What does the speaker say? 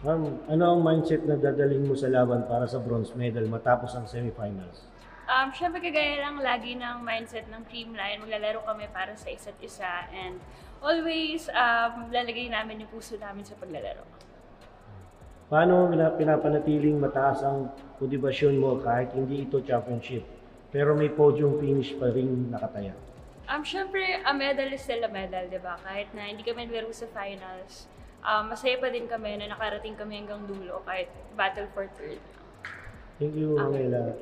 Ma'am, ano ang mindset na dadalhin mo sa laban para sa bronze medal matapos ang semifinals? Siyempre kagaya lang lagi ng mindset ng Creamline, maglalaro kami para sa isa't isa and always lalagay namin yung puso namin sa paglalaro. Paano mo pinapanatiling mataas ang motibasyon mo kahit hindi ito championship, pero may podium finish pa rin nakataya? Siyempre, a medal is still a medal, di ba? Kahit na hindi kami naglaro sa finals, masaya pa din kami na nakarating kami hanggang dulo kahit battle for third. Thank you, Mangela.